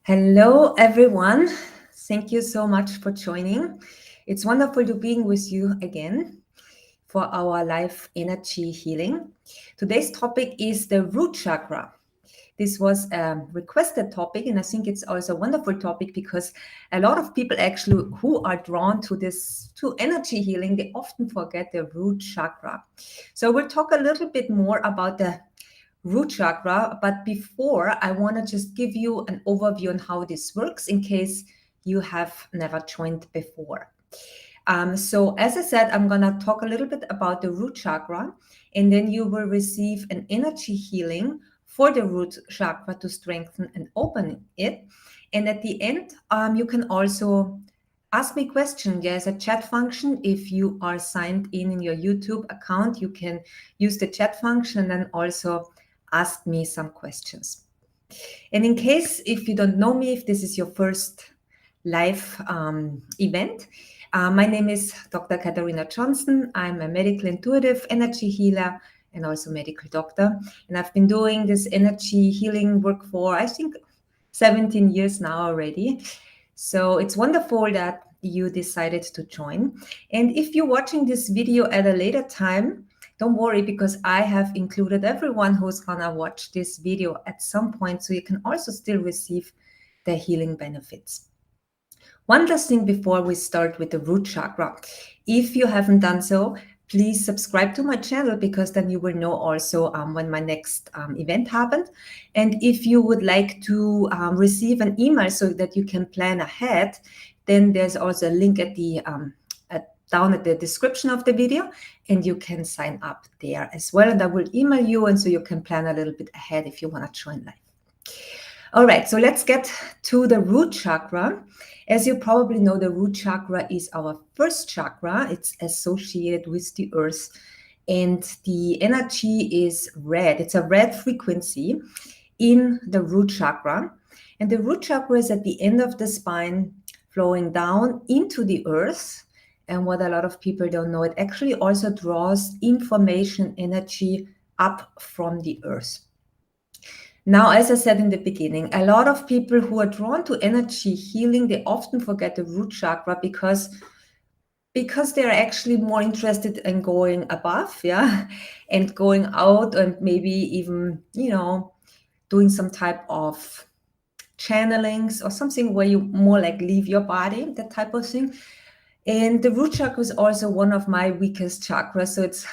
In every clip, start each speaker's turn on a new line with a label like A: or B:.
A: Hello, everyone. Thank you so much for joining. It's wonderful to being with you again for our life energy healing. Today's topic is the root chakra. This was a requested topic, and I think it's also a wonderful topic because a lot of people actually who are drawn to this to energy healing, they often forget the root chakra. So we'll talk a little bit more about the root chakra. But before, I want to just give you an overview on how this works in case you have never joined before. So as I said, I'm going to talk a little bit about the root chakra, and then you will receive an energy healing for the root chakra to strengthen and open it. And at the end, you can also ask me questions. There's a chat function. If you are signed in your YouTube account, you can use the chat function and then also ask me some questions. And in case if you don't know me, if this is your first live event, my name is Dr. Katharina Johnson. I'm a medical intuitive energy healer and also medical doctor. And I've been doing this energy healing work for, I think, 17 years now already. So it's wonderful that you decided to join. And if you're watching this video at a later time, don't worry, because I have included everyone who's gonna watch this video at some point, so you can also still receive the healing benefits. One last thing before we start with the root chakra. If you haven't done so, please subscribe to my channel, because then you will know also when my next event happens. And if you would like to receive an email so that you can plan ahead, then there's also a link at the down at the description of the video, and you can sign up there as well. And I will email you, and so you can plan a little bit ahead if you want to join live. All right, so let's get to the root chakra. As you probably know, the root chakra is our first chakra. It's associated with the earth, and the energy is red. It's a red frequency in the root chakra. And the root chakra is at the end of the spine, flowing down into the earth. And what a lot of people don't know, it actually also draws information, energy up from the earth. Now, as I said in the beginning, a lot of people who are drawn to energy healing, they often forget the root chakra because they're actually more interested in going above, and going out, and maybe even, doing some type of channelings or something where you more like leave your body, that type of thing. And the root chakra is also one of my weakest chakras. So it's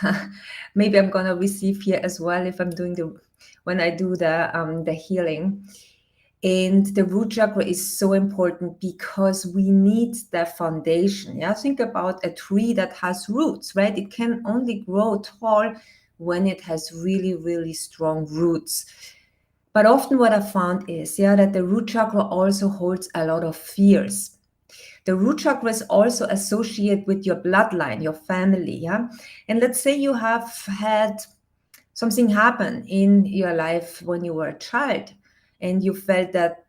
A: maybe I'm gonna receive here as well if I'm doing when I do the healing. And the root chakra is so important because we need the foundation. Think about a tree that has roots, right? It can only grow tall when it has really, really strong roots. But often what I found is, that the root chakra also holds a lot of fears. The root chakra is also associated with your bloodline, your family, And let's say you have had something happen in your life when you were a child, and you felt that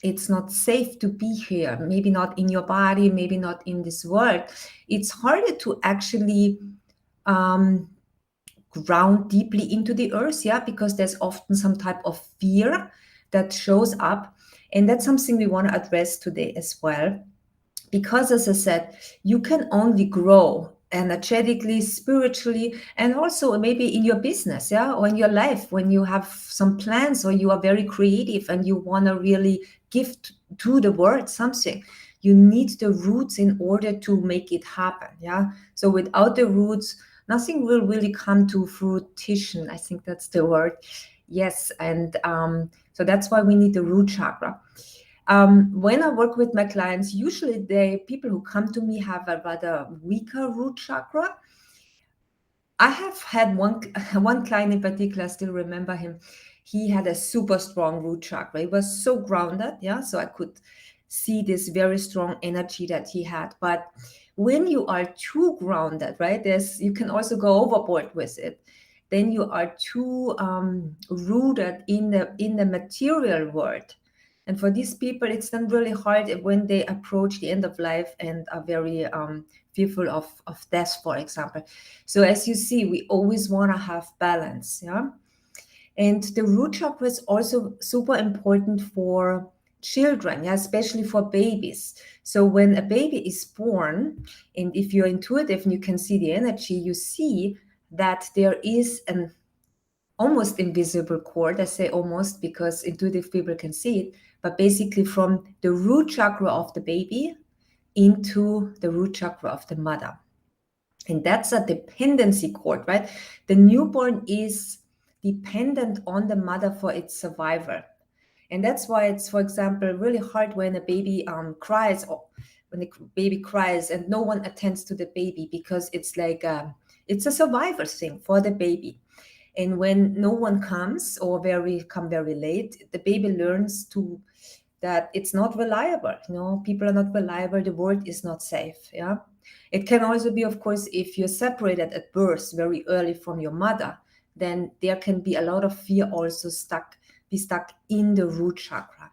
A: it's not safe to be here, maybe not in your body, maybe not in this world. It's harder to actually ground deeply into the earth, because there's often some type of fear that shows up. And that's something we want to address today as well. Because, as I said, you can only grow energetically, spiritually, and also maybe in your business, or in your life, when you have some plans or you are very creative and you want to really give to the world something. You need the roots in order to make it happen, So without the roots, nothing will really come to fruition. I think that's the word. Yes, and so that's why we need the root chakra. When I work with my clients, usually people who come to me have a rather weaker root chakra. I have had one client in particular, I still remember him. He had a super strong root chakra. He was so grounded, so I could see this very strong energy that he had. But when you are too grounded, right, you can also go overboard with it. Then you are too rooted in the material world. And for these people, it's then really hard when they approach the end of life and are very fearful of death, for example. So as you see, we always want to have balance, And the root chakra is also super important for children, yeah, especially for babies. So when a baby is born, and if you're intuitive and you can see the energy, you see that there is an almost invisible cord. I say almost because intuitive people can see it, but basically from the root chakra of the baby into the root chakra of the mother. And that's a dependency cord, right? The newborn is dependent on the mother for its survival. And that's why it's, for example, really hard when a baby cries, or when the baby cries and no one attends to the baby, because it's like it's a survival thing for the baby. And when no one comes, or come very late, the baby learns to that it's not reliable. People are not reliable. The world is not safe. Yeah. It can also be, of course, if you're separated at birth very early from your mother, then there can be a lot of fear also be stuck in the root chakra.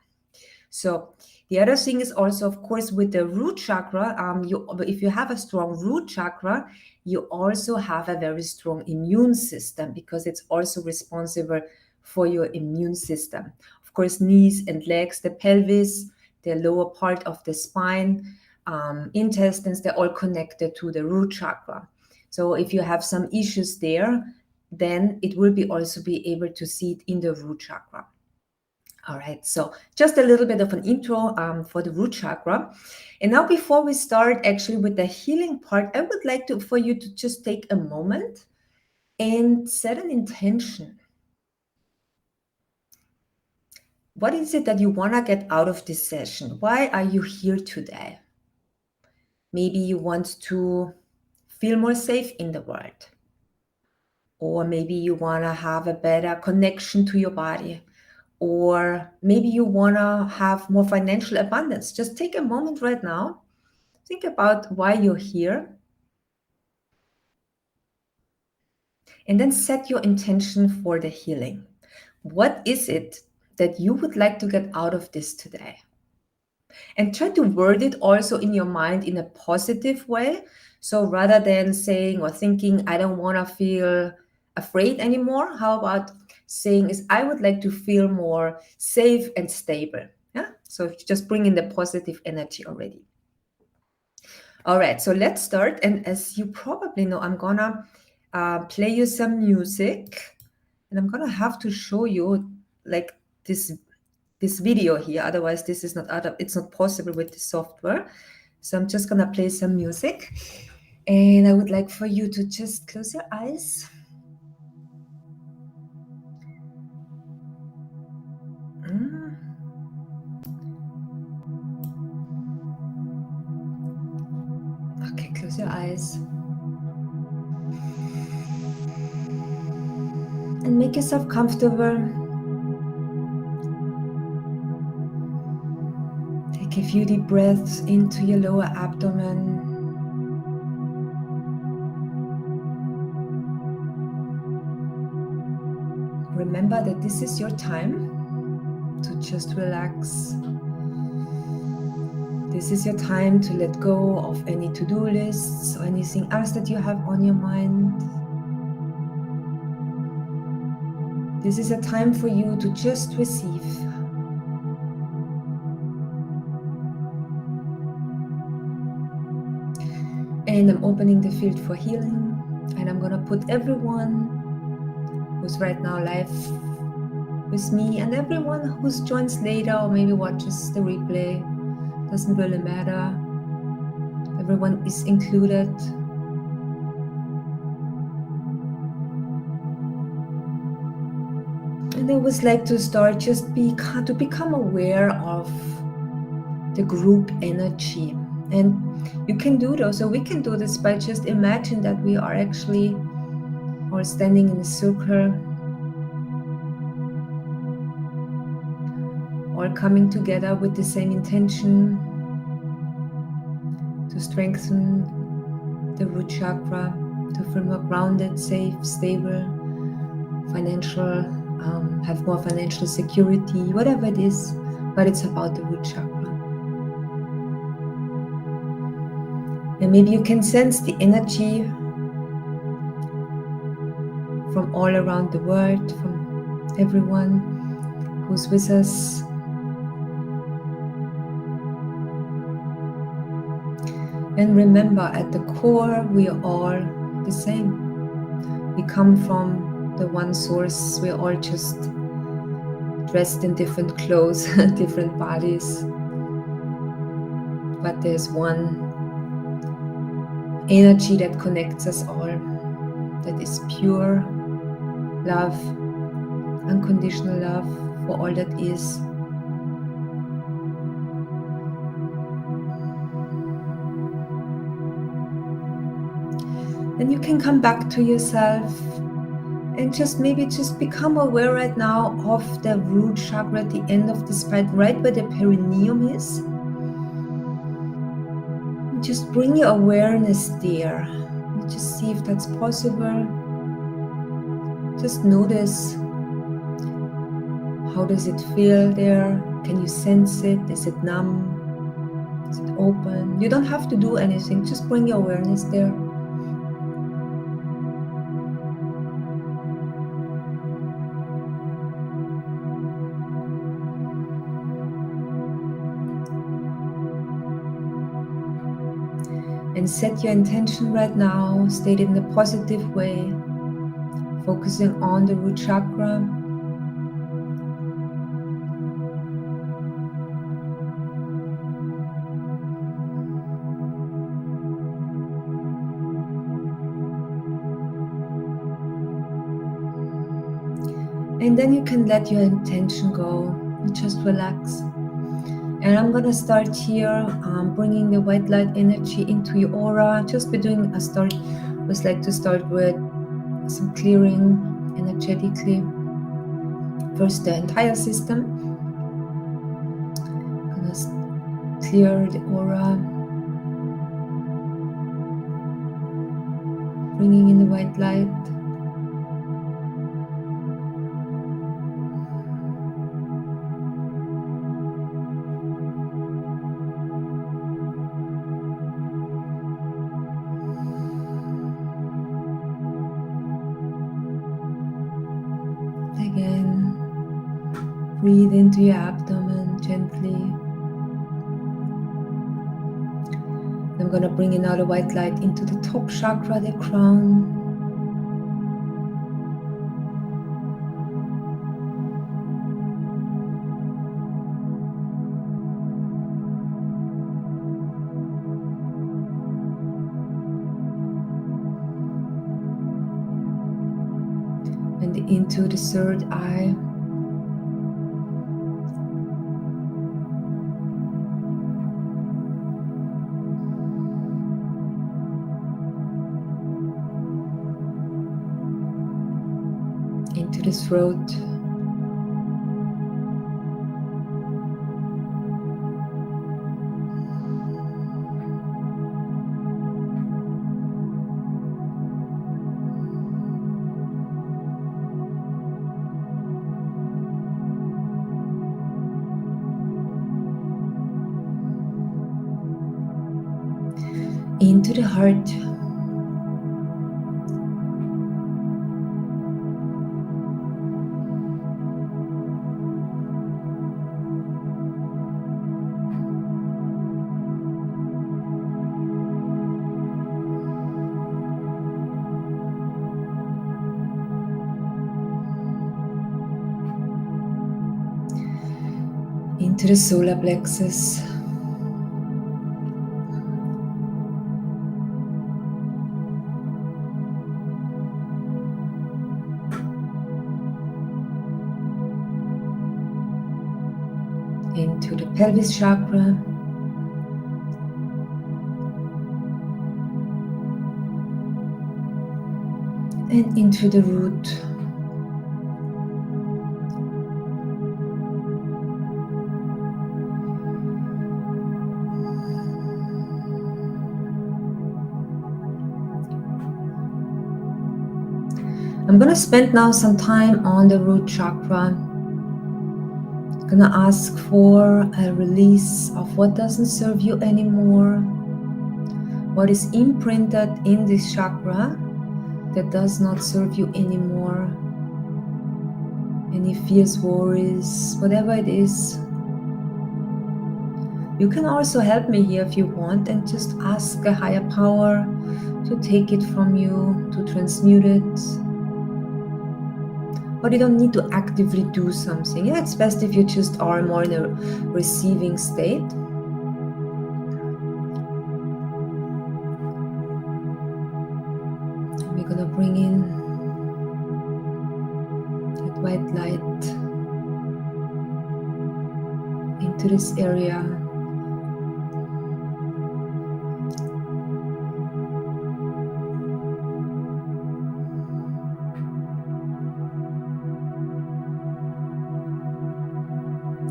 A: So the other thing is also, of course, with the root chakra, if you have a strong root chakra, you also have a very strong immune system, because it's also responsible for your immune system. Of course, knees and legs, the pelvis, the lower part of the spine, intestines, they're all connected to the root chakra. So if you have some issues there, then it will also be able to see it in the root chakra. All right, so just a little bit of an intro for the root chakra. And now before we start actually with the healing part, I would like for you to just take a moment and set an intention. What is it that you want to get out of this session? Why are you here today? Maybe you want to feel more safe in the world. Or maybe you want to have a better connection to your body. Or maybe you want to have more financial abundance. Just take a moment right now. Think about why you're here. And then set your intention for the healing. What is it that you would like to get out of this today? And try to word it also in your mind in a positive way. So rather than saying or thinking, I don't want to feel afraid anymore, how about saying I would like to feel more safe and stable. Yeah. So just bring in the positive energy already. All right, so let's start. And as you probably know, I'm gonna play you some music, and I'm gonna have to show you like this video here. Otherwise, it's not possible with the software. So I'm just gonna play some music, and I would like for you to just close your eyes. Okay, close your eyes. And make yourself comfortable. Take a few deep breaths into your lower abdomen. Remember that this is your time to just relax. This is your time to let go of any to-do lists or anything else that you have on your mind. This is a time for you to just receive. And I'm opening the field for healing, and I'm gonna put everyone who's right now live with me, and everyone who joins later or maybe watches the replay, doesn't really matter. Everyone is included. And I always like to start to become aware of the group energy. And you can do those, so we can do this by just imagine that we are actually all standing in a circle, all coming together with the same intention to strengthen the root chakra, to feel more grounded, safe, stable, financial, have more financial security, whatever it is, but it's about the root chakra. And maybe you can sense the energy from all around the world, from everyone who's with us And remember, at the core, we are all the same. We come from the one source. We're all just dressed in different clothes, different bodies. But there's one energy that connects us all, that is pure love, unconditional love for all that is. And you can come back to yourself and just become aware right now of the root chakra at the end of the spine, right where the perineum is. And just bring your awareness there. And just see if that's possible. Just notice, how does it feel there? Can you sense it? Is it numb? Is it open? You don't have to do anything, just bring your awareness there. And set your intention right now, state it in a positive way, focusing on the root chakra. And then you can let your intention go and just relax. And I'm gonna start here, bringing the white light energy into your aura. Just be doing a start. I always like to start with some clearing energetically. First, the entire system. I'm gonna clear the aura, bringing in the white light. Again, breathe into your abdomen gently. I'm going to bring in now the white light into the top chakra, the crown. And into the third eye. Into the throat. Into the heart. Into the solar plexus. Into the pelvis chakra. And into the root. I'm going to spend now some time on the root chakra. I'm going to ask for a release of what doesn't serve you anymore, what is imprinted in this chakra that does not serve you anymore, any fears, worries, whatever it is. You can also help me here if you want and just ask a higher power to take it from you, to transmute it. But you don't need to actively do something. Yeah, it's best if you just are more in a receiving state. And we're gonna bring in that white light into this area.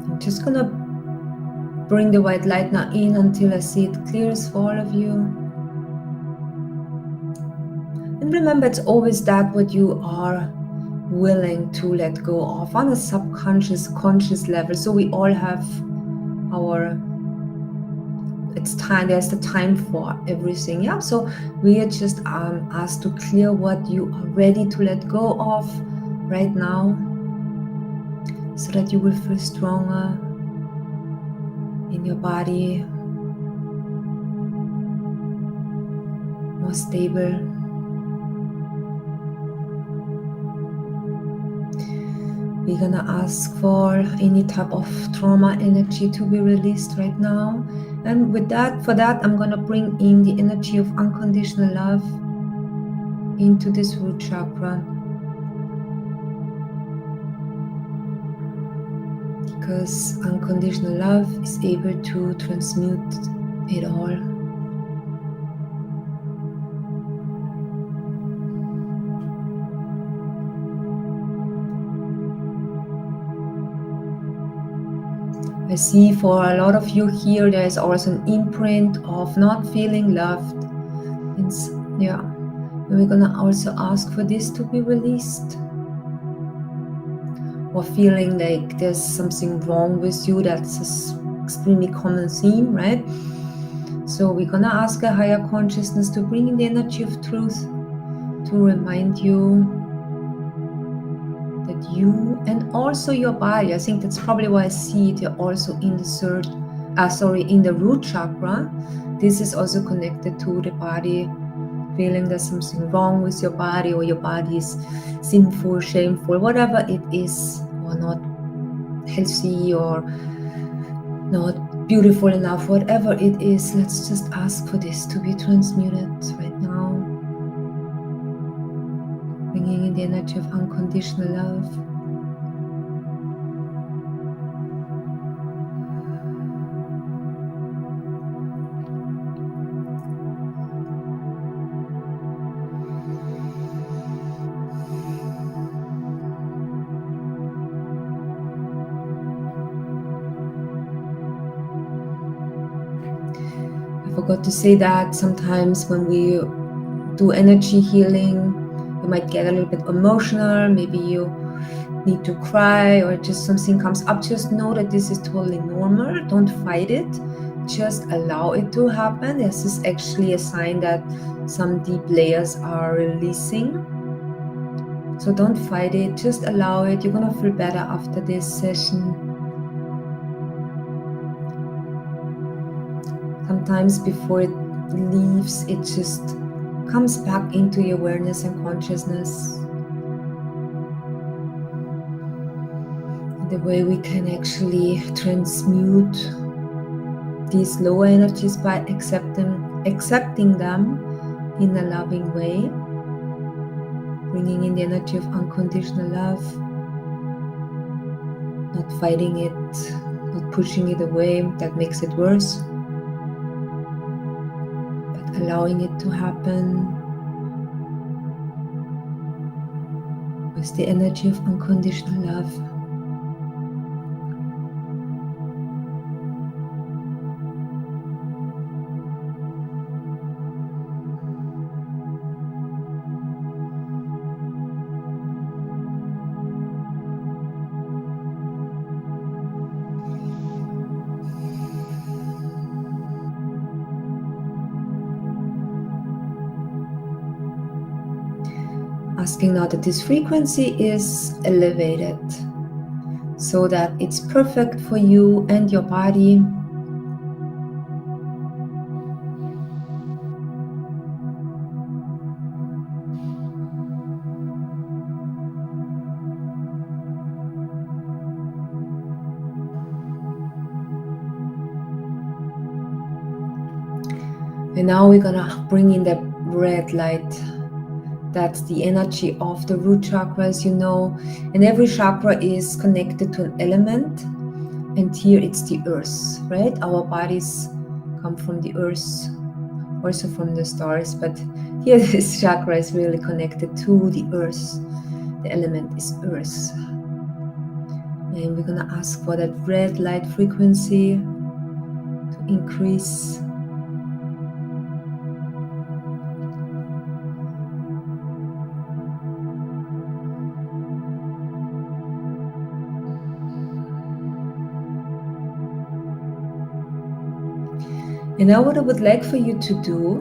A: I'm just gonna bring the white light now in until I see it clears for all of you. And remember, it's always that what you are willing to let go of on a subconscious, conscious level. So we all have our, it's time, there's the time for everything. Yeah, so we are just asked to clear what you are ready to let go of right now, so that you will feel stronger in your body, more stable. We're gonna ask for any type of trauma energy to be released right now. And with that, for that, I'm gonna bring in the energy of unconditional love into this root chakra. Because unconditional love is able to transmute it all. I see for a lot of you here, there is also an imprint of not feeling loved. Yeah, and we're gonna also ask for this to be released. Or feeling like there's something wrong with you. That's an extremely common theme, right? So we're gonna ask a higher consciousness to bring in the energy of truth, to remind you that you and also your body, I think that's probably why I see it, you're also in the in the root chakra. This is also connected to the body, feeling there's something wrong with your body, or your body is sinful, shameful, whatever it is, or not healthy, or not beautiful enough, whatever it is. Let's just ask for this to be transmuted right now, bringing in the energy of unconditional love. I forgot to say that sometimes when we do energy healing, you might get a little bit emotional, maybe you need to cry, or just something comes up. Just know that this is totally normal. Don't fight it, just allow it to happen. This is actually a sign that some deep layers are releasing. So don't fight it, just allow it. You're gonna feel better after this session. Sometimes before it leaves, it just comes back into your awareness and consciousness. The way we can actually transmute these lower energies by accepting them in a loving way, bringing in the energy of unconditional love, not fighting it, not pushing it away, that makes it worse, but allowing it to happen with the energy of unconditional love. Asking now that this frequency is elevated, so that it's perfect for you and your body, And now we're gonna bring in that red light. That's the energy of the root chakra, as you know. And every chakra is connected to an element. And here it's the earth, right? Our bodies come from the earth, also from the stars. But here this chakra is really connected to the earth. The element is earth. And we're gonna ask for that red light frequency to increase. And now what I would like for you to do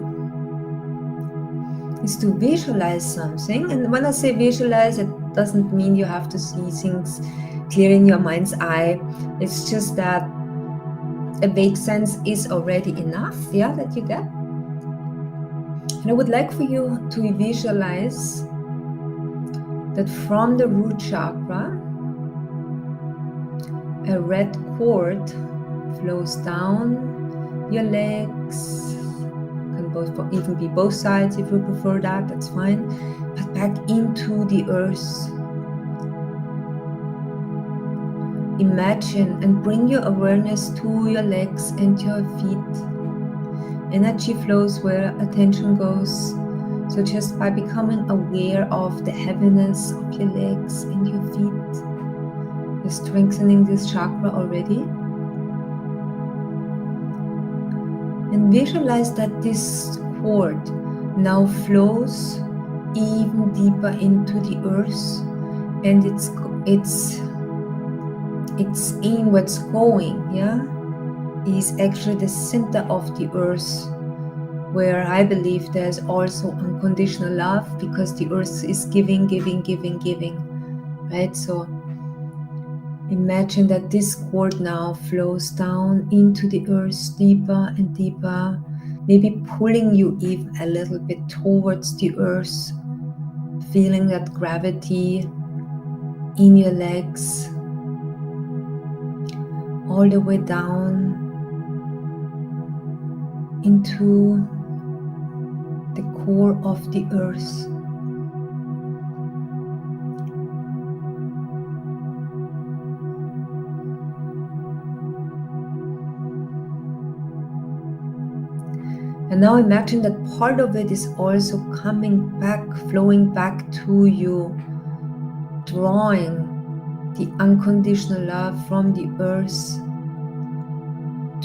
A: is to visualize something. And when I say visualize, it doesn't mean you have to see things clear in your mind's eye. It's just that a vague sense is already enough, yeah, that you get. And I would like for you to visualize that from the root chakra, a red cord flows down your legs. Can even be both sides if you prefer that, that's fine. But back into the earth. Imagine and bring your awareness to your legs and your feet. Energy flows where attention goes. So just by becoming aware of the heaviness of your legs and your feet, you're strengthening this chakra already. And visualize that this cord now flows even deeper into the earth, and it's inwards going, yeah, is actually the center of the earth, where I believe there's also unconditional love, because the earth is giving, right? So imagine that this cord now flows down into the earth deeper and deeper, maybe pulling you even a little bit towards the earth, feeling that gravity in your legs, all the way down into the core of the earth. And now imagine that part of it is also coming back, flowing back to you, drawing the unconditional love from the earth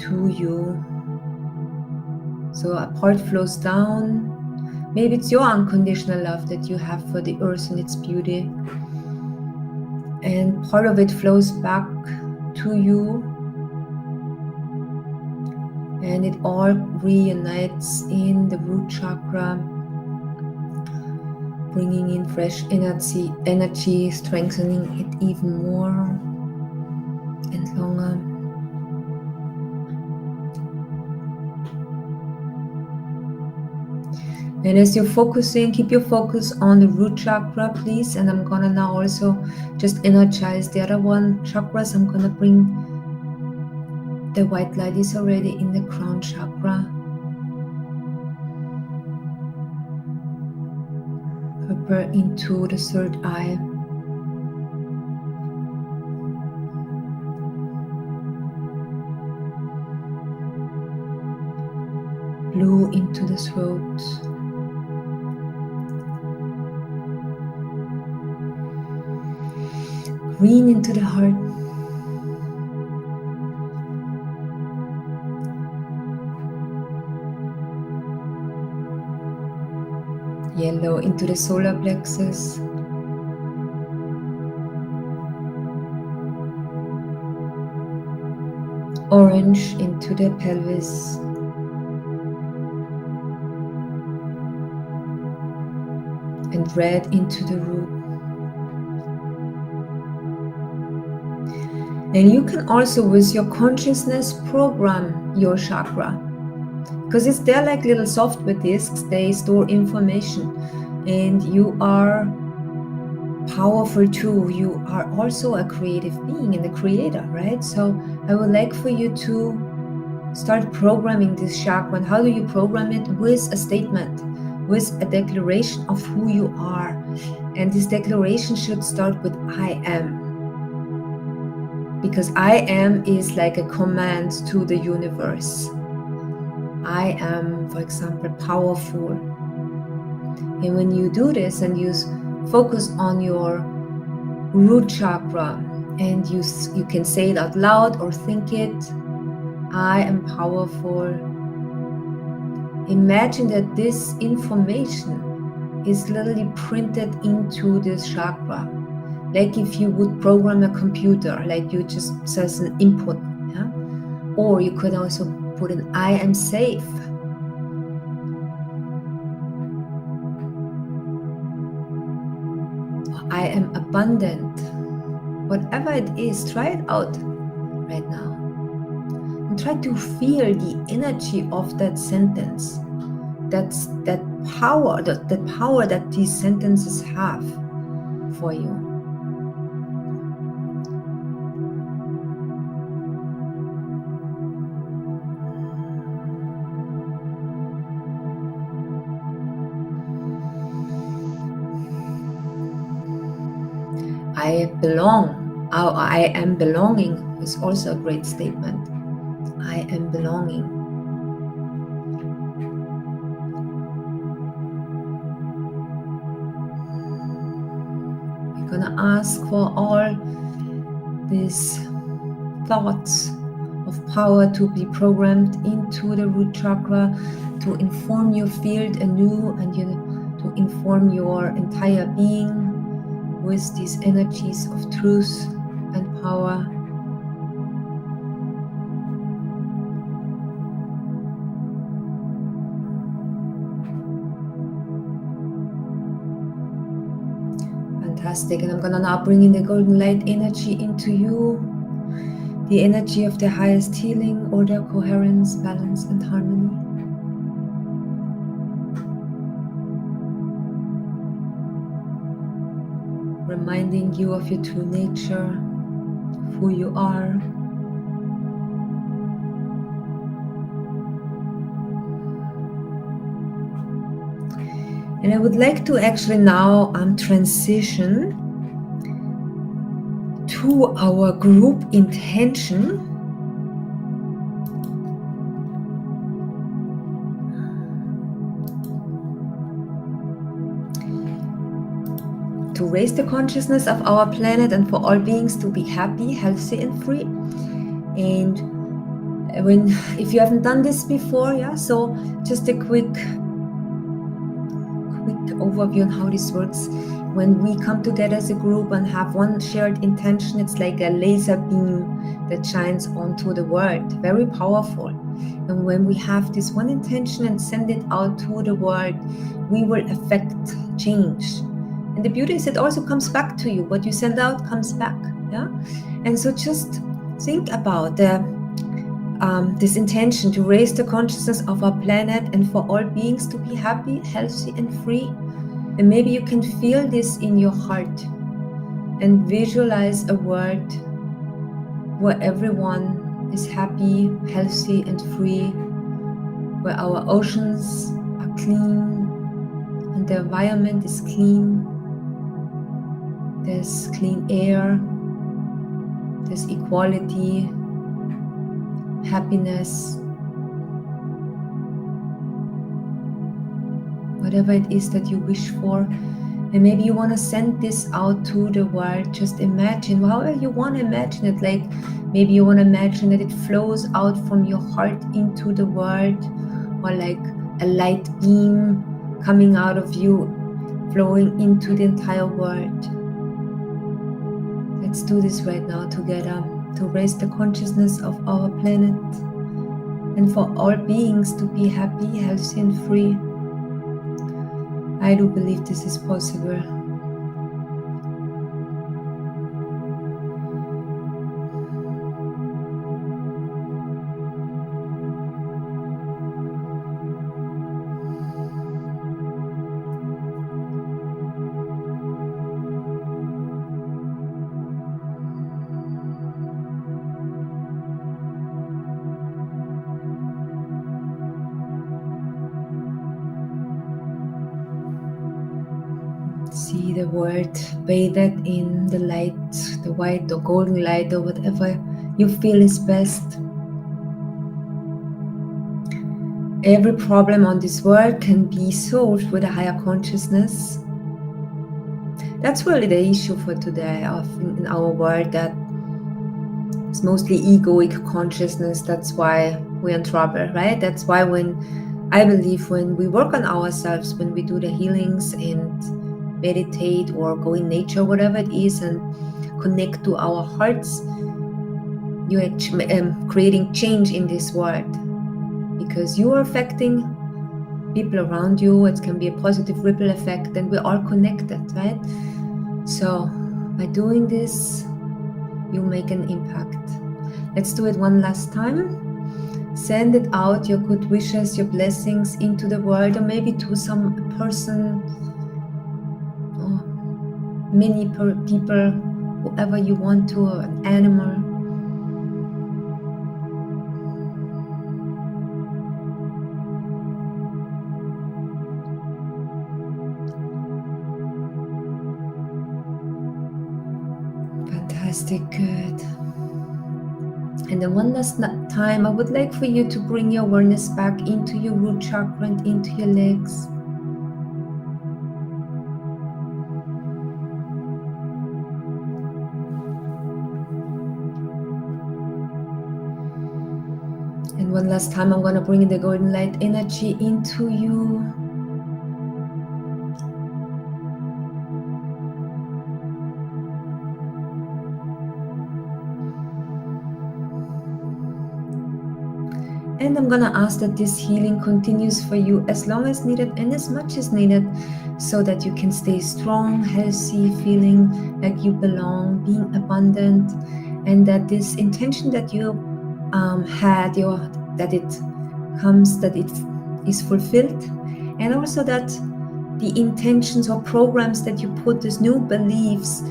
A: to you. So a part flows down. Maybe it's your unconditional love that you have for the earth and its beauty. And part of it flows back to you. And it all reunites in the root chakra, bringing in fresh energy, strengthening it even more and longer. And as you're focusing, keep your focus on the root chakra, please. And I'm gonna now also just energize the other one chakras. I'm gonna bring the white light is already in the crown chakra. Purple into the third eye. Blue into the throat. Green into the heart. Yellow into the solar plexus. Orange into the pelvis. And red into the root. And you can also, with your consciousness, program your chakra, because they're like little software disks. They store information, and you are powerful too. You are also a creative being and a creator, right? So I would like for you to Start programming this chakra. And how do you program it? With a statement, with a declaration of who you are. And this declaration should start with I am. Because I am is like a command to the universe. I am, for example, powerful. And when you do this and you focus on your root chakra and you can say it out loud or think it, I am powerful. Imagine that this information is literally printed into this chakra. Like if you would program a computer, like you just says an input. Yeah? Or you could also put an I am safe. I am abundant. Whatever it is, try it out right now. And try to feel the energy of that sentence. That's that power that these sentences have for you. I belong. I am belonging is also a great statement. I am belonging. We're gonna ask for all these thoughts of power to be programmed into the root chakra to inform your field anew and to inform your entire being with these energies of truth and power. Fantastic. And I'm gonna now bring in the golden light energy into you, the energy of the highest healing, order, coherence, balance, and harmony. Reminding you of your true nature, of who you are. And I would like to actually now transition to our group intention. To raise the consciousness of our planet and for all beings to be happy, healthy, and free. And if you haven't done this before, so just a quick overview on how this works. When we come together as a group and have one shared intention, it's like a laser beam that shines onto the world. Very powerful. And when we have this one intention and send it out to the world, we will affect change. And the beauty is it also comes back to you. What you send out comes back. Yeah. And so just think about this intention to raise the consciousness of our planet and for all beings to be happy, healthy, and free. And maybe you can feel this in your heart and visualize a world where everyone is happy, healthy, and free, where our oceans are clean and the environment is clean. There's clean air, there's equality, happiness. Whatever it is that you wish for. And maybe you want to send this out to the world. Just imagine, however you want to imagine it. Like maybe you want to imagine that it flows out from your heart into the world, or like a light beam coming out of you, flowing into the entire world. Let's do this right now together to raise the consciousness of our planet and for all beings to be happy, healthy, and free. I do believe this is possible. the world, bathe it in the light, the white or golden light or whatever you feel is best. Every problem on this world can be solved with a higher consciousness. That's really the issue for today in our world, that it's mostly egoic consciousness. That's why we're in trouble, right? That's why I believe when we work on ourselves, when we do the healings and meditate or go in nature, whatever it is, and connect to our hearts, you're creating change in this world, because you are affecting people around you. It can be a positive ripple effect, and we're all connected, right? So by doing this, you make an impact. Let's do it one last time. Send it out, your good wishes, your blessings into the world, or maybe to some person, or many people, whoever you want to, or an animal. Fantastic, good. And then one last time, I would like for you to bring your awareness back into your root chakra and into your legs. And one last time, I'm going to bring the golden light energy into you. And I'm going to ask that this healing continues for you as long as needed and as much as needed, so that you can stay strong, healthy, feeling like you belong, being abundant, and that this intention that you had, that it is fulfilled, and also that the intentions or programs that you put, these new beliefs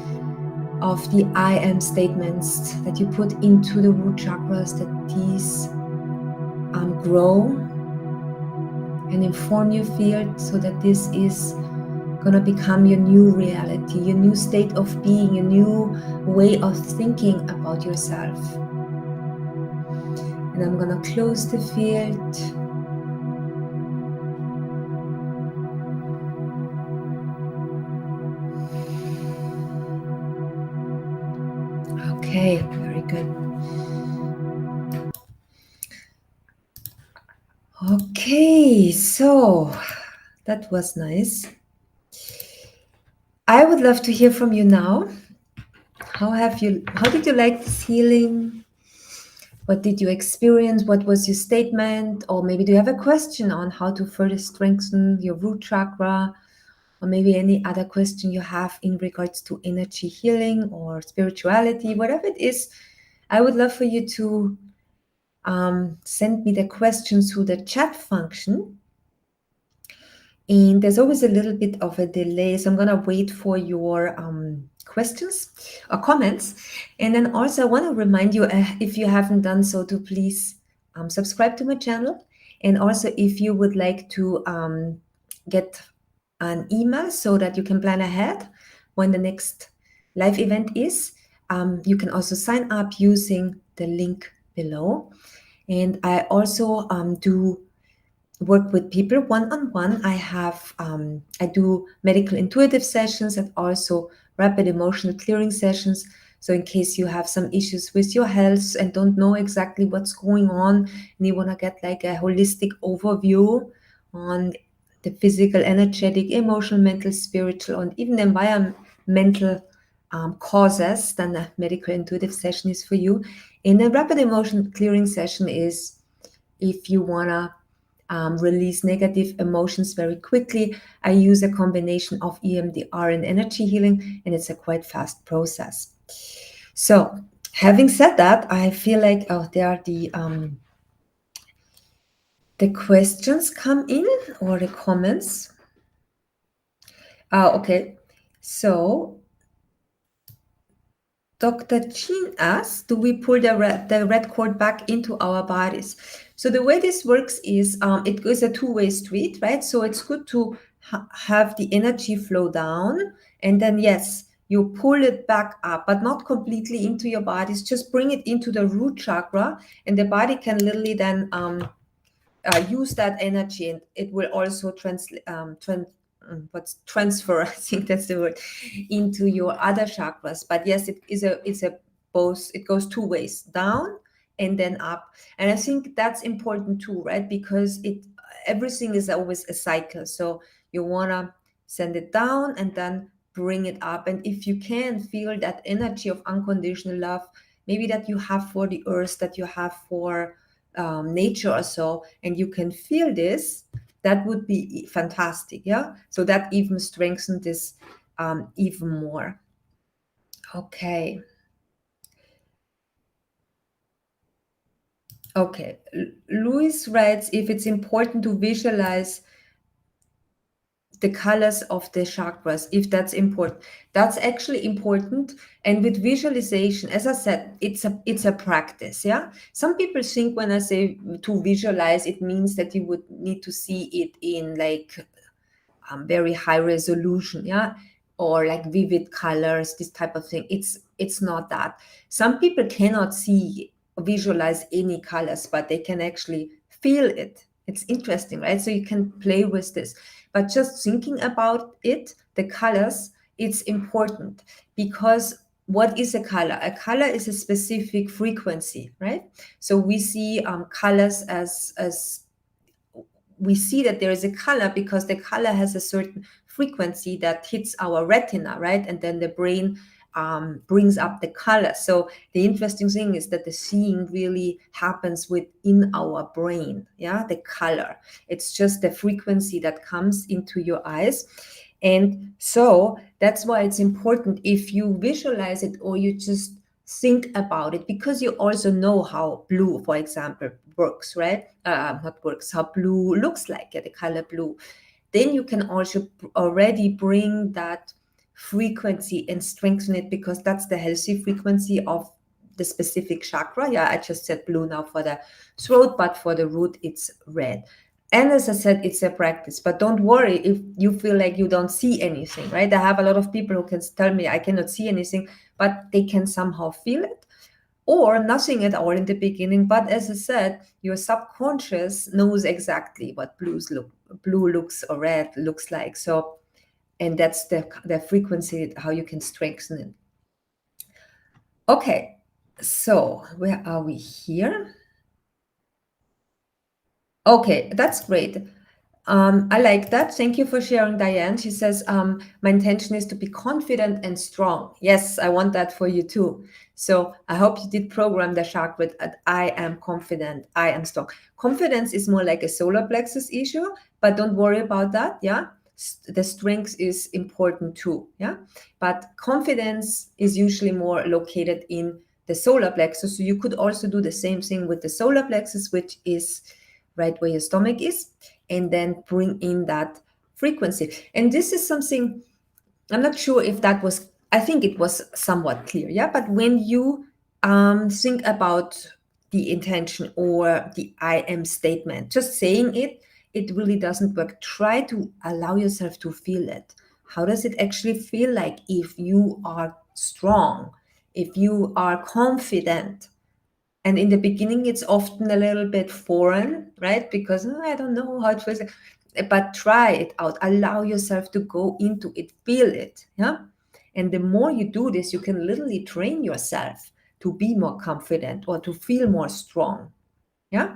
A: of the I am statements that you put into the root chakras, that these grow and inform your field, so that this is gonna become your new reality, your new state of being, a new way of thinking about yourself. And I'm gonna close the field. Okay, very good. Okay, so that was nice. I would love to hear from you now. How did you like this healing? What did you experience? What was your statement? Or maybe do you have a question on how to further strengthen your root chakra? Or maybe any other question you have in regards to energy healing or spirituality, whatever it is. I would love for you to send me the questions through the chat function. And there's always a little bit of a delay, so I'm going to wait for your questions or comments. And then also I want to remind you, if you haven't done so, to please subscribe to my channel. And also, if you would like to get an email so that you can plan ahead when the next live event is, you can also sign up using the link below. And I also do work with people one-on-one. I do medical intuitive sessions and also rapid emotional clearing sessions. So in case you have some issues with your health and don't know exactly what's going on, and you want to get like a holistic overview on the physical, energetic, emotional, mental, spiritual, and even environmental causes, then a medical intuitive session is for you. And a rapid emotional clearing session is if you want to release negative emotions very quickly. I use a combination of EMDR and energy healing, and it's a quite fast process. So, having said that, I feel like there are the questions come in, or the comments. Okay, so Dr. Jean asks, do we pull the red cord back into our bodies? So the way this works is it goes a two-way street, right? So it's good to have the energy flow down, and then yes, you pull it back up, but not completely into your bodies. Just bring it into the root chakra, and the body can literally then use that energy, and it will also transfer. I think that's the word, into your other chakras. But yes, it's a both. It goes two ways, down and then up. And I think that's important too, right? Because everything is always a cycle. So you wanna send it down and then bring it up. And if you can feel that energy of unconditional love, maybe that you have for the earth, that you have for nature or so, and you can feel this, that would be fantastic. Yeah, so that even strengthens this even more. Okay. Louis writes, if it's important to visualize the colors of the chakras, if that's important, that's actually important. And with visualization, as I said, it's a practice. Yeah, some people think when I say to visualize, it means that you would need to see it in like very high resolution, yeah, or like vivid colors, this type of thing. It's not that. Some people cannot see or visualize any colors, but they can actually feel it. It's interesting, right? So you can play with this, but just thinking about it, the colors, it's important. Because what is a color? A color is a specific frequency, right? So we see colors as we see that there is a color because the color has a certain frequency that hits our retina, right? And then the brain brings up the color. So the interesting thing is that the seeing really happens within our brain. Yeah, the color. It's just the frequency that comes into your eyes. And so that's why it's important if you visualize it or you just think about it, because you also know how blue, for example, works, right? Not works, how blue looks like, the color blue. Then you can also already bring that frequency and strengthen it, because that's the healthy frequency of the specific chakra. Yeah, I just said blue now for the throat, but for the root, it's red. And as I said, it's a practice, but don't worry if you feel like you don't see anything, right? I have a lot of people who can tell me I cannot see anything, but they can somehow feel it, or nothing at all in the beginning. But as I said, your subconscious knows exactly what blue looks or red looks like. So, and that's the frequency, how you can strengthen it. Okay, so where are we here? Okay, that's great. I like that. Thank you for sharing, Diane. She says, my intention is to be confident and strong. Yes, I want that for you too. So I hope you did program the chakra with I am confident, I am strong. Confidence is more like a solar plexus issue, but don't worry about that. Yeah, the strength is important too. Yeah, but confidence is usually more located in the solar plexus. So you could also do the same thing with the solar plexus, which is right where your stomach is, and then bring in that frequency. And this is something, I'm not sure if that was, I think it was somewhat clear. Yeah, but when you think about the intention or the I am statement, just saying it really doesn't work. Try to allow yourself to feel it. How does it actually feel like if you are strong, if you are confident? And in the beginning, it's often a little bit foreign, right? Because I don't know how it feels. But try it out. Allow yourself to go into it, feel it. Yeah. And the more you do this, you can literally train yourself to be more confident or to feel more strong. Yeah.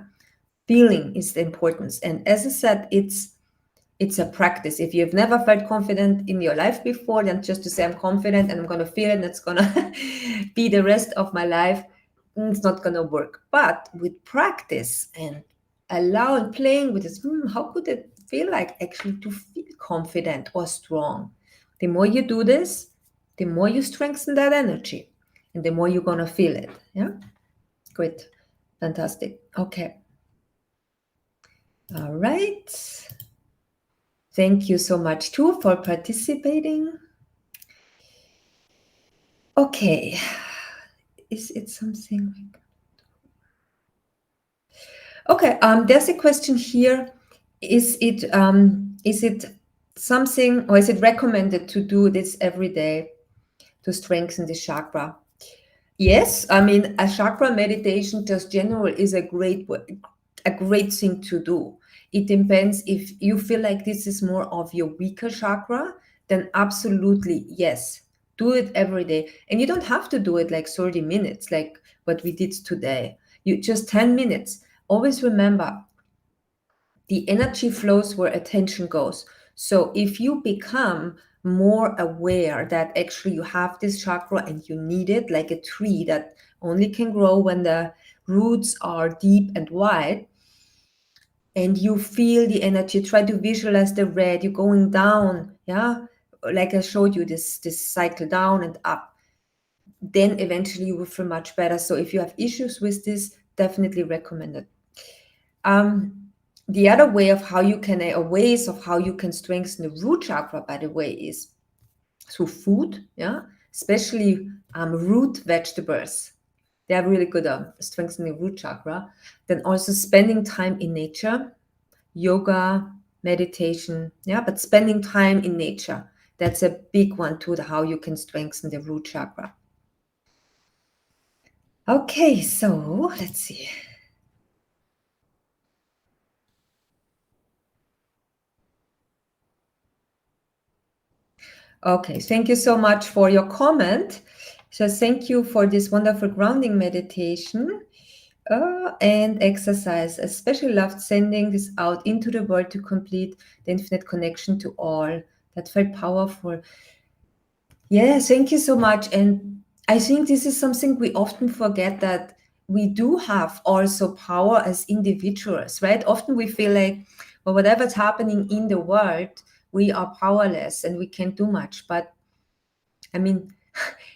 A: Feeling is the importance. And as I said, it's a practice. If you've never felt confident in your life before, then just to say I'm confident and I'm going to feel it and it's going to be the rest of my life, it's not going to work. But with practice and allowing, playing with this, how could it feel like actually to feel confident or strong? The more you do this, the more you strengthen that energy and the more you're going to feel it. Yeah. Great. Fantastic. Okay. All right. Thank you so much too for participating. Okay. Is it something? Okay. There's a question here. Is it something, or is it recommended to do this every day to strengthen the chakra? Yes, I mean, a chakra meditation just general is a great thing to do. It depends if you feel like this is more of your weaker chakra, then absolutely yes. Do it every day. And you don't have to do it like 30 minutes, like what we did today. You just 10 minutes. Always remember the energy flows where attention goes. So if you become more aware that actually you have this chakra and you need it, like a tree that only can grow when the roots are deep and wide, and you feel the energy, try to visualize the red, you're going down, yeah, like I showed you this cycle down and up, then eventually you will feel much better. So if you have issues with this, definitely recommend it. The other way of how you can, ways of how you can strengthen the root chakra, by the way, is through food, yeah, especially root vegetables. They are really good at strengthening root chakra. Then also spending time in nature, yoga, meditation, yeah, but spending time in nature. That's a big one too, how you can strengthen the root chakra. Okay, so let's see. Okay, thank you so much for your comment. So thank you for this wonderful grounding meditation and exercise. I especially loved sending this out into the world to complete the infinite connection to all. That felt powerful. Yeah, thank you so much. And I think this is something we often forget, that we do have also power as individuals, right? Often we feel like, well, whatever's happening in the world, we are powerless and we can't do much. But I mean,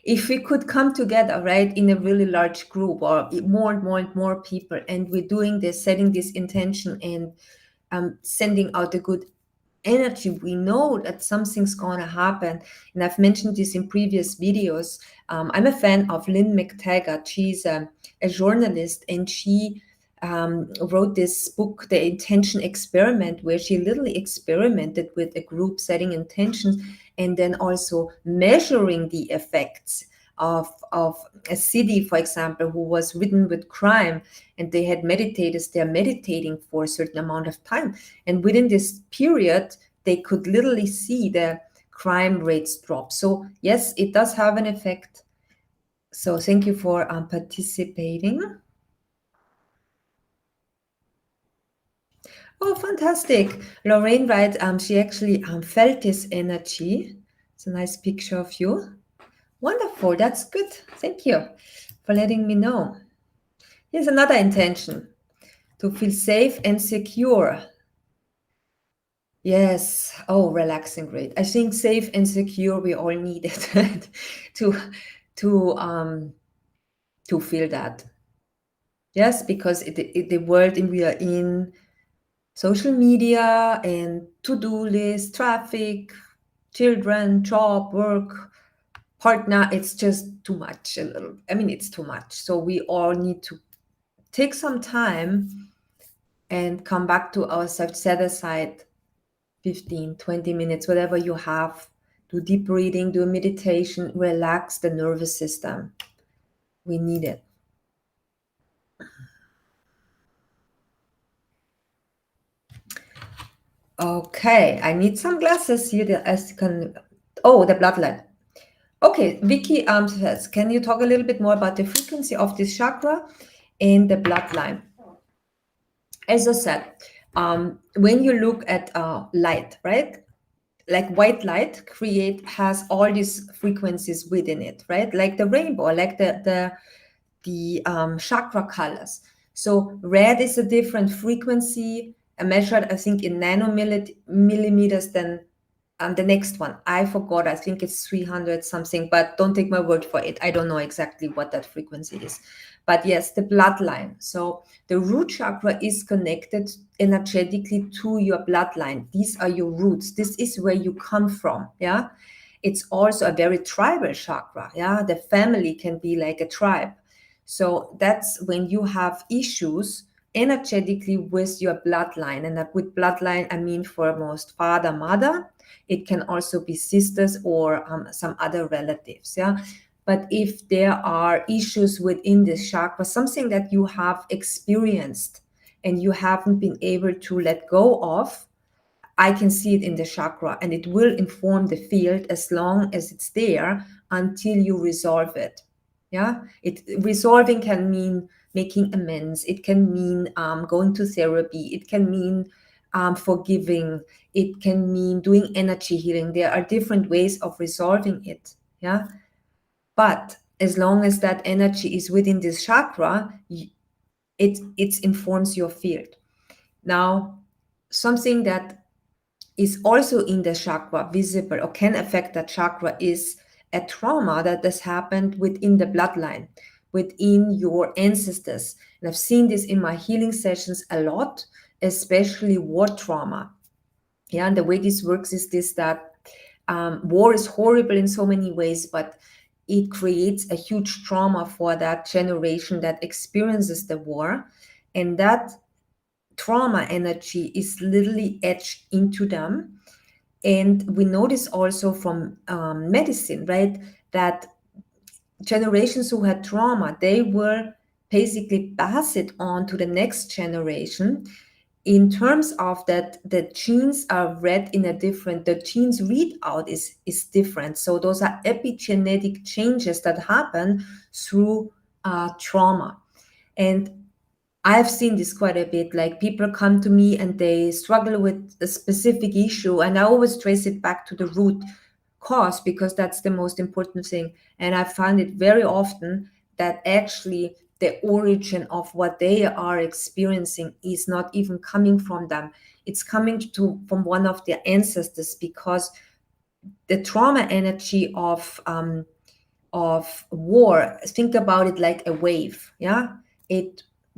A: if we could come together, right, in a really large group, or more and more and more people, and we're doing this, setting this intention and sending out a good energy, we know that something's going to happen. And I've mentioned this in previous videos. I'm a fan of Lynn McTaggart. She's a journalist, and she wrote this book, The Intention Experiment, where she literally experimented with a group, setting intentions and then also measuring the effects of a city, for example, who was ridden with crime, and they had meditators there meditating for a certain amount of time. And within this period, they could literally see the crime rates drop. So yes, it does have an effect. So thank you for participating. Oh, fantastic. Lorraine writes, she actually felt this energy. It's a nice picture of you. Wonderful. That's good. Thank you for letting me know. Here's another intention: to feel safe and secure. Yes. Oh, relaxing, great. I think safe and secure, we all need it to to um to feel that. Yes, because the world in we are in, social media and to-do list, traffic, children, job, work, partner, it's just too much. A little. I mean, it's too much. So we all need to take some time and come back to ourselves, set aside 15, 20 minutes, whatever you have. Do deep breathing, do meditation, relax the nervous system. We need it. Okay, I need some glasses here that I can. Oh, the bloodline. Okay, Vicky says, can you talk a little bit more about the frequency of this chakra and the bloodline? As I said, when you look at light, right? Like white light has all these frequencies within it, right? Like the rainbow, like the chakra colors. So red is a different frequency, measured, I think, in nanomillimeters than the next one. I forgot. I think it's 300 something, but don't take my word for it. I don't know exactly what that frequency is. But yes, the bloodline. So the root chakra is connected energetically to your bloodline. These are your roots. This is where you come from. Yeah. It's also a very tribal chakra. Yeah. The family can be like a tribe. So that's when you have issues energetically with your bloodline. And with bloodline, I mean foremost father, mother. It can also be sisters or some other relatives. Yeah. But if there are issues within this chakra, something that you have experienced and you haven't been able to let go of, I can see it in the chakra, and it will inform the field as long as it's there until you resolve it. Yeah, resolving can mean making amends. It can mean going to therapy. It can mean forgiving. It can mean doing energy healing. There are different ways of resolving it. Yeah, but as long as that energy is within this chakra, it informs your field. Now, something that is also in the chakra visible or can affect that chakra is a trauma that has happened within the bloodline, within your ancestors. And I've seen this in my healing sessions a lot, especially war trauma. Yeah, and the way this works is this, that war is horrible in so many ways, but it creates a huge trauma for that generation that experiences the war. And that trauma energy is literally etched into them. And we notice also from medicine, right, that generations who had trauma, they will basically pass it on to the next generation. In terms of that, the genes are read in a different, the genes readout is different. So those are epigenetic changes that happen through trauma. And I've seen this quite a bit. Like, people come to me and they struggle with a specific issue, and I always trace it back to the root cause, because that's the most important thing. And I find it very often that actually the origin of what they are experiencing is not even coming from them. It's coming from one of their ancestors, because the trauma energy of war, think about it like a wave. Yeah,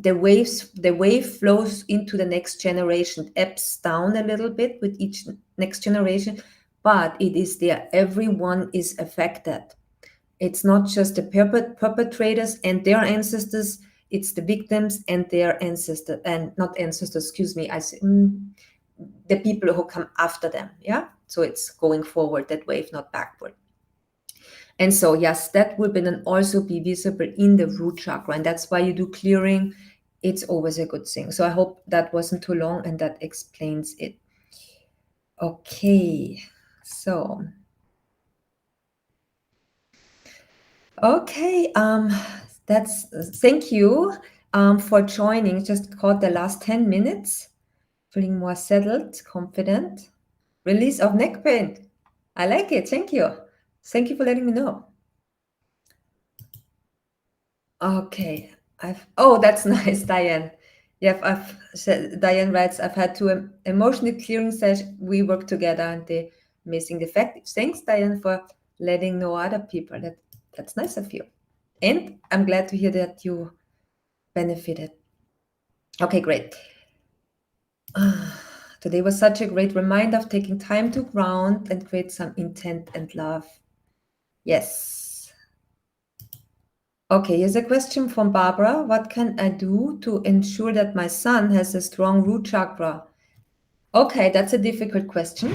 A: the wave flows into the next generation, it ebbs down a little bit with each next generation, but it is there. Everyone is affected. It's not just the perpetrators and their ancestors, it's the victims and their ancestors, and not ancestors, excuse me, the people who come after them. Yeah, so it's going forward, that wave, not backward. And so, yes, that will then also be visible in the root chakra. And that's why you do clearing. It's always a good thing. So I hope that wasn't too long and that explains it. Okay, so. Okay, thank you for joining. Just caught the last 10 minutes. Feeling more settled, confident. Release of neck pain. I like it. Thank you. Thank you for letting me know. Okay, that's nice, Diane. Yeah, Diane writes, I've had two emotionally clearing sessions. We work together and they're amazing effective. Thanks, Diane, for letting know other people. That's nice of you. And I'm glad to hear that you benefited. Okay, great. Today was such a great reminder of taking time to ground and create some intent and love. Yes. Okay, here's a question from Barbara. What can I do to ensure that my son has a strong root chakra? Okay, that's a difficult question.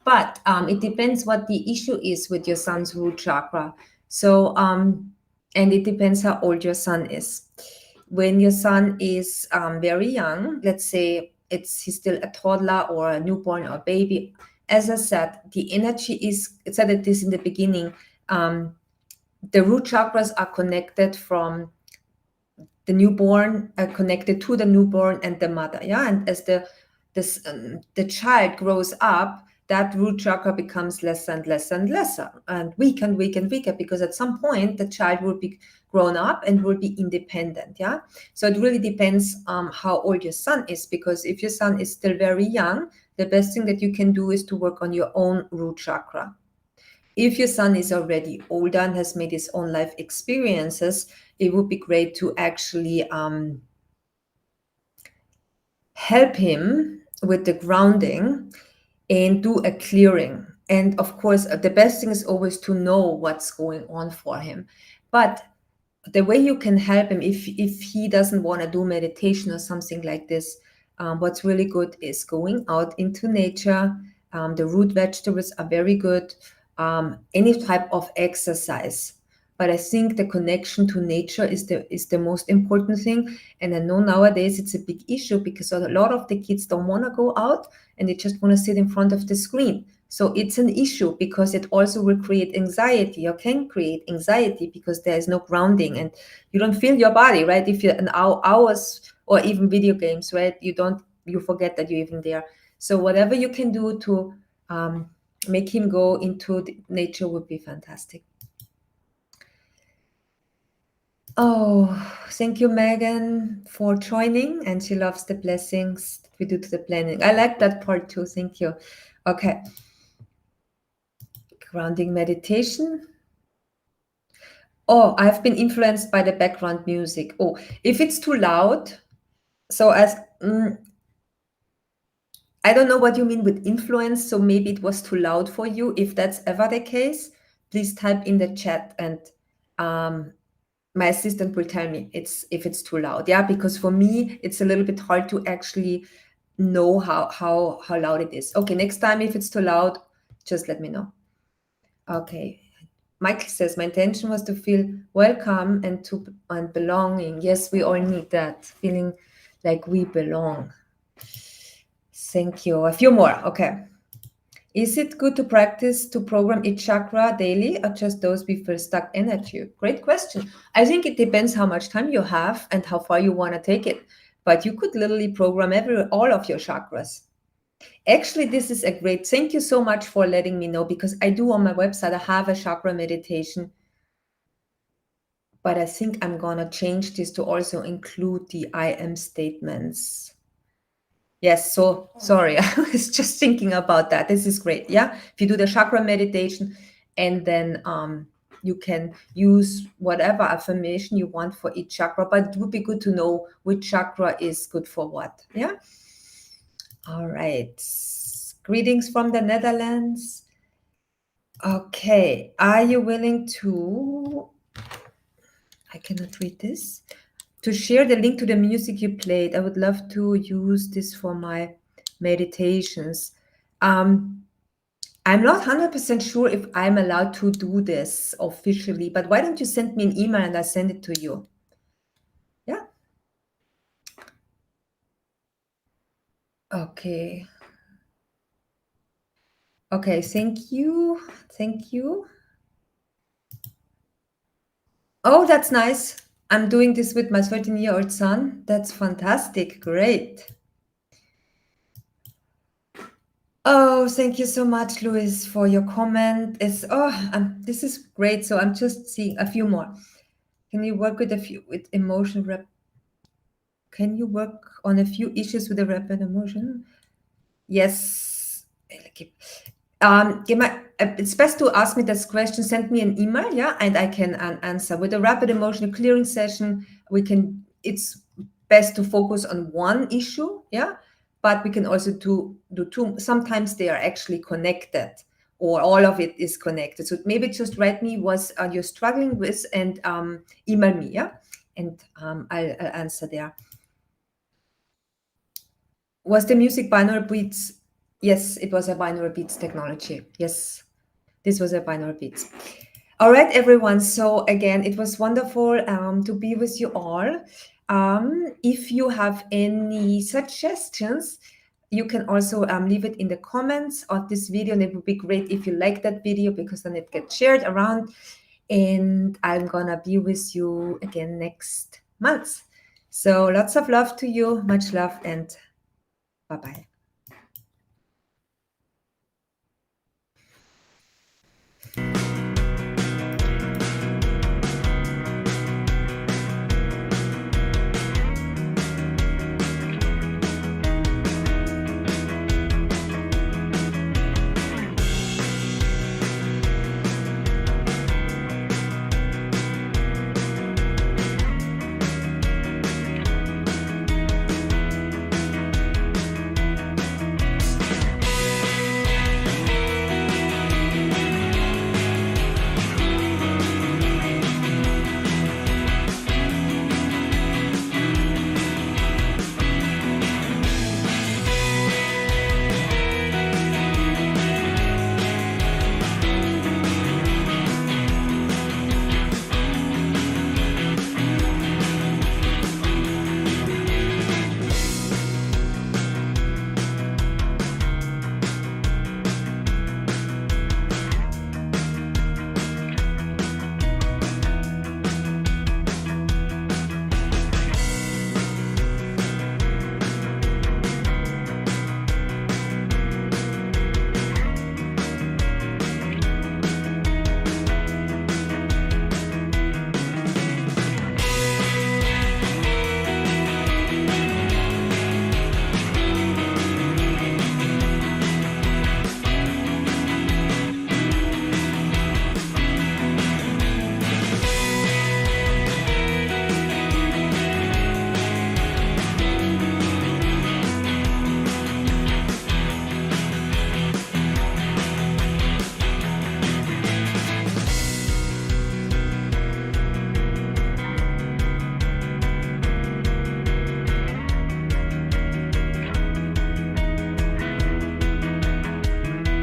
A: But it depends what the issue is with your son's root chakra. So, and it depends how old your son is. When your son is very young, let's say he's still a toddler or a newborn or a baby, as I said, the energy is, I said it this in the beginning, the root chakras are connected from the newborn, connected to the newborn and the mother. Yeah, and as the child grows up, that root chakra becomes less and less and lesser, and weaker and weaker and weaker, because at some point the child will be grown up and will be independent. Yeah, so it really depends how old your son is, because if your son is still very young, the best thing that you can do is to work on your own root chakra. If your son is already older and has made his own life experiences, it would be great to actually help him with the grounding and do a clearing. And of course, the best thing is always to know what's going on for him. But the way you can help him if he doesn't want to do meditation or something like this, what's really good is going out into nature. The root vegetables are very good. Any type of exercise, but I think the connection to nature is the most important thing. And I know nowadays it's a big issue because a lot of the kids don't want to go out and they just want to sit in front of the screen. So it's an issue because it also will create anxiety, or can create anxiety, because there is no grounding and you don't feel your body, right? If you're hours or even video games, right? You forget that you're even there. So whatever you can do to make him go into nature would be fantastic. Oh, thank you, Megan, for joining. And she loves the blessings that we do to the planning. I like that part too. Thank you. Okay. Grounding meditation. Oh, I've been influenced by the background music. Oh, if it's too loud, so as I don't know what you mean with influence, so maybe it was too loud for you. If that's ever the case, please type in the chat and my assistant will tell me if it's too loud. Yeah, because for me, it's a little bit hard to actually know how loud it is. Okay, next time if it's too loud, just let me know. Okay. Mike says, my intention was to feel welcome and belonging. Yes, we all need that, feeling like we belong. Thank you. A few more. Okay. Is it good to practice to program each chakra daily, or just those we feel stuck energy? Great question. I think it depends how much time you have and how far you want to take it. But you could literally program all of your chakras. Actually, this is a great, thank you so much for letting me know, because I do on my website, I have a chakra meditation, but I think I'm gonna change this to also include the I am statements. Yes, so sorry, I was just thinking about that. This is great. Yeah, if you do the chakra meditation and then you can use whatever affirmation you want for each chakra, but it would be good to know which chakra is good for what. Yeah. All right. Greetings from the Netherlands. Okay. Are you willing to, I cannot read this, to share the link to the music you played? I would love to use this for my meditations. I'm not 100% sure if I'm allowed to do this officially, but why don't you send me an email and I send it to you? Yeah. Okay. Okay. Thank you. Thank you. Oh, that's nice. I'm doing this with my 13-year-old son. That's fantastic. Great. Oh, thank you so much, Louis, for your comment. This is great. So I'm just seeing a few more. Can you work with emotion rep? Can you work on a few issues with the rapid emotion? Yes. It's best to ask me this question. Send me an email, yeah, and I can answer. With a rapid emotional clearing session, it's best to focus on one issue, yeah, but we can also do two. Sometimes they are actually connected, or all of it is connected. So maybe just write me what you're struggling with and email me, yeah, and I'll answer there. Was the music binaural beats? Yes, it was a binaural beats technology. Yes, this was a binaural beats. All right, everyone. So again, it was wonderful to be with you all. If you have any suggestions, you can also leave it in the comments of this video, and it would be great if you like that video, because then it gets shared around. And I'm gonna be with you again next month. So lots of love to you, much love, and bye-bye.